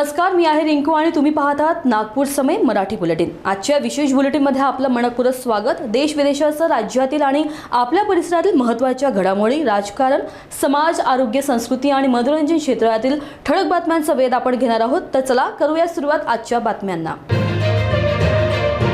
नमस्कार, मी आहे रिंकू आणि तुम्ही पाहत आहात नागपूर समय मराठी बुलेटिन। आजच्या विशेष बुलेटिनमध्ये आपलं मनपूर्वक स्वागत। देश विदेशासह राज्यातील आणि आपल्या परिसरातील महत्त्वाच्या घडामोडी, राजकारण, समाज, आरोग्य, संस्कृती आणि मनोरंजन क्षेत्रातील ठळक बातम्यांचा वेध आपण घेणार आहोत। तर चला करूया सुरुवात आजच्या बातम्यांना।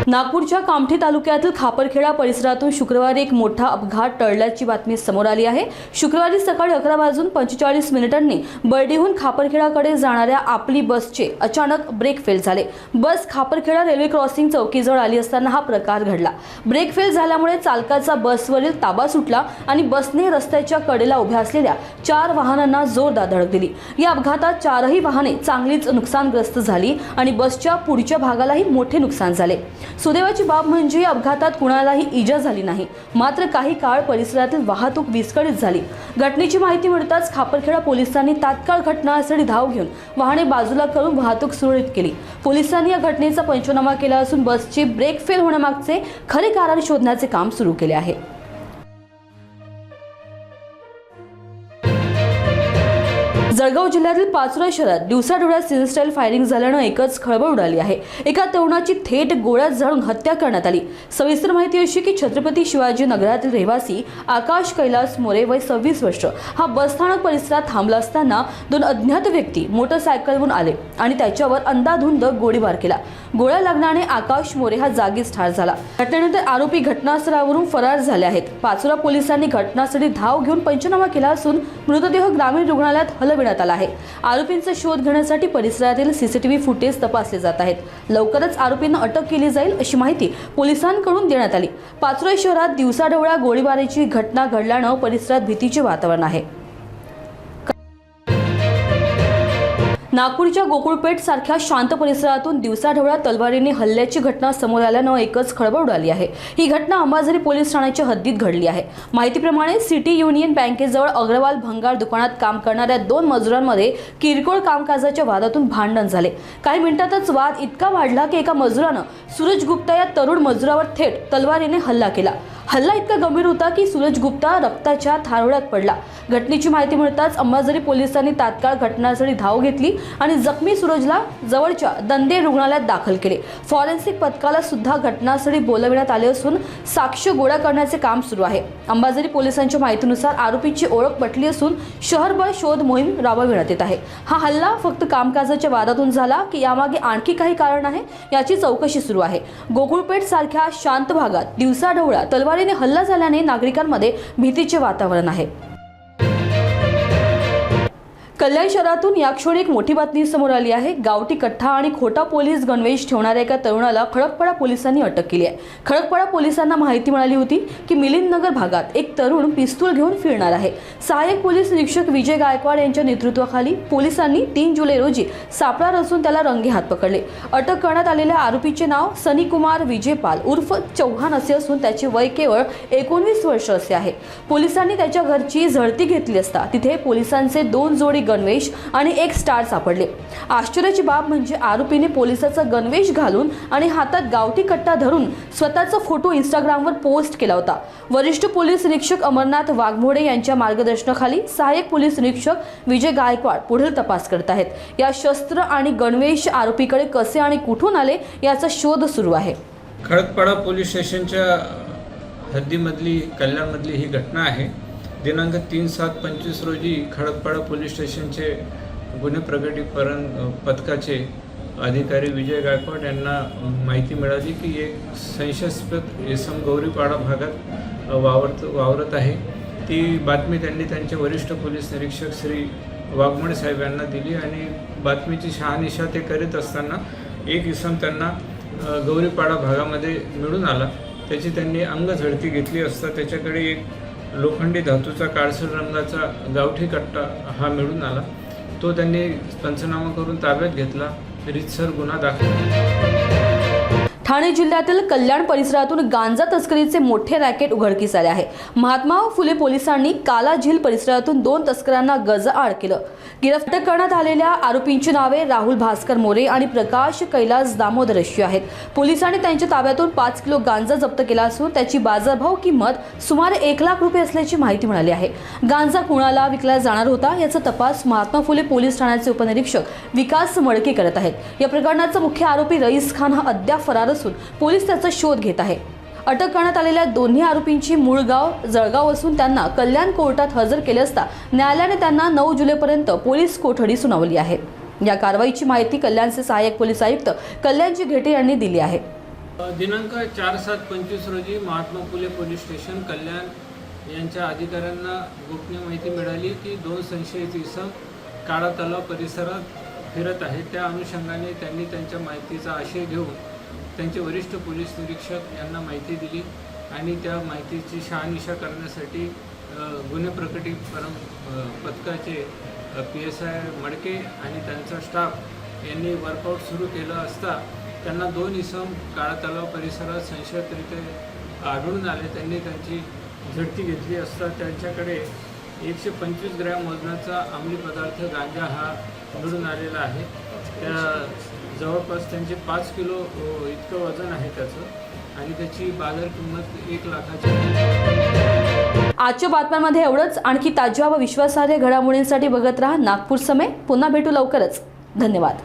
नागपूरच्या कामठी तालुक्यातील खापरखेडा परिसरातून शुक्रवारी एक मोठा अपघात टळल्याची बातमी समोर आली आहे। शुक्रवारी सकाळी 11:45 बर्डीहून खापरखेडाकडे जाणाऱ्या आपली बसचे अचानक ब्रेक फेल झाले। बस खापरखेडा रेल्वे क्रॉसिंग चौकीजवळ आली असताना हा प्रकार घडला। ब्रेक फेल झाल्यामुळे चालकाचा बसवरील ताबा सुटला आणि बसने रस्त्याच्या कडेला उभ्या असलेल्या 4 वाहनांना जोरदार धडक दिली। या अपघातात 4ही वाहने चांगलीच नुकसानग्रस्त झाली आणि बसच्या पुढच्या भागालाही मोठे नुकसान झाले। सुदैवाची बाब म्हणजे या अपघातात कुणालाही इजा झाली नाही, मात्र काही काळ परिसरातील वाहतूक विस्कळीत झाली। घटनेची माहिती मिळताच खापरखेडा पोलिसांनी तात्काळ घटनास्थळी धाव घेऊन वाहने बाजूला करून वाहतूक सुरळीत केली। पोलिसांनी या घटनेचा पंचनामा केला असून बसचे ब्रेक फेल होण्यामागचे खरे कारण शोधण्याचे काम सुरू केले आहे। जळगाव जिल्ह्यातील पाचोरा शहरात दिवसाढवळ्या सिनस्टाईल फायरिंग झाल्याने एकच खळबळ उडाली आहे। एका तरुणाची थेट गोळ्यात झाडून हत्या करण्यात आली। सविस्तर माहिती अशी की छत्रपती शिवाजी नगरातील रहिवासी आकाश कैलास मोरे वय 26 वर्ष हा बसस्थानक परिसरात थांबला असताना 2 अज्ञात व्यक्ती मोटरसायकलवरून आले आणि त्याच्यावर अंधाधुंद गोळीबार केला। गोळ्या लागल्याने आकाश मोरे हा जागीच ठार झाला। घटनेनंतर आरोपी घटनास्थळावरून फरार झाले आहेत। पाचोरा पोलिसांनी घटनास्थळी धाव घेऊन पंचनामा केला असून मृतदेह ग्रामीण रुग्णालयात हलविण्यात आला आहे। आरोपींचा शोध घेण्यासाठी परिसरातील सीसीटीव्ही फुटेज तपासले जात आहेत। लवकरच आरोपींना अटक केली जाईल अशी माहिती पोलिसांकडून देण्यात आली। पाचोरा शहरात दिवसाढवळ्या गोळीबाराची घटना घडल्याने परिसरात भीतीचे वातावरण आहे। नागपूरच्या गोकुळपेठ सारख्या शांत परिसरातून दिवसाढवळ्या तलवारीने हल्ल्याची घटना समोर आल्याने एकच खळबळ उडाली आहे। ही घटना अंबाझरी पोलीस ठाण्याच्या हद्दीत घडली आहे। माहितीप्रमाणे सिटी युनियन बँकेजवळ अग्रवाल भंगार दुकानात काम करणाऱ्या 2 मजुरांमध्ये किरकोळ कामकाजाच्या वादातून भांडण झाले। काही मिनिटातच वाद इतका वाढला की एका मजुराने सूरज गुप्ता या तरुण मजुरावर थेट तलवारीने हल्ला केला। हल्ला इतका गंभीर होता की सूरज गुप्ता रक्ताच्या थारोळ्यात पडला। घटनेची माहिती मिळताच अंबाझरी पोलिसांनी तात्काळ घटनास्थळी धाव घेतली आणि जखमी सूरजला जवळच्या दंदे रुग्णालयात दाखल केले। फॉरेन्सिक पथकाला सुद्धा घटनास्थळी बोलविण्यात आले असून साक्ष गोळा करण्याचे काम सुरू आहे। अंबाझरी पोलिसांच्या माहितीनुसार आरोपीची ओळख पटली असून शहरभर शोध मोहीम राबविण्यात येत आहे। हा हल्ला फक्त कामकाजाच्या वादातून झाला की यामागे आणखी काही कारण आहे याची चौकशी सुरू आहे। गोकुळपेठ सारख्या शांत भागात दिवसाढवळ्या तलवारीने हल्ला झाल्याने नागरिकांमध्ये भीतीचे वातावरण आहे। कल्याण शहरातून या क्षणी एक मोठी बातमी समोर आली आहे। गावठी कट्टा आणि खोटा पोलीस गणवेश ठेवणाऱ्या एका तरुणाला खडकपाडा पोलिसांनी अटक केली आहे। खडकपाडा पोलिसांना माहिती मिळाली होती की मिलिंद नगर भागात एक तरुण पिस्तूल घेऊन फिरणार आहे। सहाय्यक पोलीस निरीक्षक विजय गायकवाड यांच्या नेतृत्वाखाली पोलिसांनी 3 जुलै रोजी सापळा रचून त्याला रंगेहात पकडले। अटक करण्यात आलेल्या आरोपीचे नाव सनी कुमार विजयपाल उर्फ चौहान असे असून त्याचे वय केवळ 19 वर्ष असे आहे। पोलिसांनी त्याच्या घरची झडती घेतली असता तिथे पोलिसांचे 2 जोडी गणवेश आणि 1 स्टार सापडले। आश्चर्याची बाब म्हणजे आरोपीने पोलिसाचा गणवेश घालून आणि हातात गावठी कट्टा धरून स्वतःचा फोटो इंस्टाग्रामवर पोस्ट केला होता। वरिष्ठ पोलीस निरीक्षक अमरनाथ वाघमोडे यांच्या मार्गदर्शनाखाली सहाय्यक पोलीस निरीक्षक विजय गायकवाड पुढील तपास करत आहेत। या शस्त्र आणि गणवेश आरोपीकडे कसे आणि कुठून आले याचा शोध सुरू आहे। खडकपाडा पोलीस स्टेशनच्या हद्दीमधली कल्याणमधली ही घटना आहे। दिनांक 3/7/25 रोजी खडकपाडा पोलीस स्टेशनचे गुन्हे प्रगटीकरण पथकाचे अधिकारी विजय गायकवाड यांना माहिती मिळाली की एक संशयास्पद इसम गौरीपाडा भागात वावरत आहे। ती बातमी त्यांनी त्यांचे वरिष्ठ पोलीस निरीक्षक श्री वाघमोडे साहेब यांना दिली आणि बातमीची शहानिशा ते करीत असताना एक इसम त्यांना गौरीपाडा भागामध्ये मिळून आला। त्याची त्यांनी अंगझडती घेतली असता त्याच्याकडे एक लोखंडी धातूचा काळसर रंगाचा गावठी कट्टा हा मिळून आला। तो त्यांनी पंचनामा करून ताब्यात घेतला। रीतसर गुन्हा दाखल। ठाणे जिल्ह्यातील कल्याण परिसरातून गांजा तस्करीचे मोठे रॅकेट उघडकीस आले आहे. महात्मा फुले पोलिसांनी काला झील परिसरातून 2 तस्करांना गजाआड केलं. गिरफ्तार करण्यात आलेल्या आरोपींची नावे राहुल भास्कर मोरे आणि प्रकाश कैलास दामोदर अशी आहेत. पोलिसांनी त्यांच्या ताब्यातून 5 किलो गांजा जप्त केला असून त्याची बाजारभाव किंमत सुमारे 1 लाख रुपये असल्याची माहिती मिळाली आहे. गांजा कुणाला विकला जाणार होता याचा तपास महात्मा फुले पोलीस ठाण्याचे उपनिरीक्षक विकास मडके करत आहेत. या प्रकरणाचा मुख्य आरोपी रईस खान हा अद्याप फरार असून पोलीस त्याचा शोध घेत आहे. अटक करण्यात आलेल्या दोन्ही आरोपींची मूळ गाव जळगाव असून त्यांना कल्याण कोर्टात हजर केले असता न्यायालयाने त्यांना 9 जुलैपर्यंत पोलीस कोठडी सुनावली आहे. या कारवाईची माहिती कल्याणचे सहाय्यक पोलीस आयुक्त कल्याणजी घेटे यांनी दिली आहे. दिनांक 4/7/25 रोजी महात्मा फुले पोलीस स्टेशन कल्याण यांच्या अधिकाऱ्यांना गोपनीय माहिती मिळाली की 2 संशयित इसम काळा तलाव परिसरात फिरत आहेत. त्या अनुषंगाने त्यांनी त्यांच्या माहितीचा आशय घेऊन त्यांचे वरिष्ठ पोलीस निरीक्षक यांना माहिती दिली आणि त्या माहितीची शहानिशा करण्यासाठी गुन्हे प्रकटीकरण पथकाचे PSI मडके आणि त्यांचा स्टाफ यांनी वर्कआउट सुरू केलं असता त्यांना 2 इसम काळा तलाव परिसरात संशयितरित्या आढळून आले. त्यांनी त्यांची झडती घेतली असता त्यांच्याकडे 125 ग्रॅम वजनाचा अंमली पदार्थ गांजा हा मिळून आलेला आहे. त्या जवळपास त्यांचे 5 किलो इतकं वजन आहे त्याचं आणि त्याची बाजार किंमत 1 लाखाची आहे. आजच्या बातम्यांमध्ये एवढंच. आणखी ताज्या व विश्वासार्ह घडामोडींसाठी बघत राहा नागपूर समय. पुन्हा भेटू लवकरच. धन्यवाद.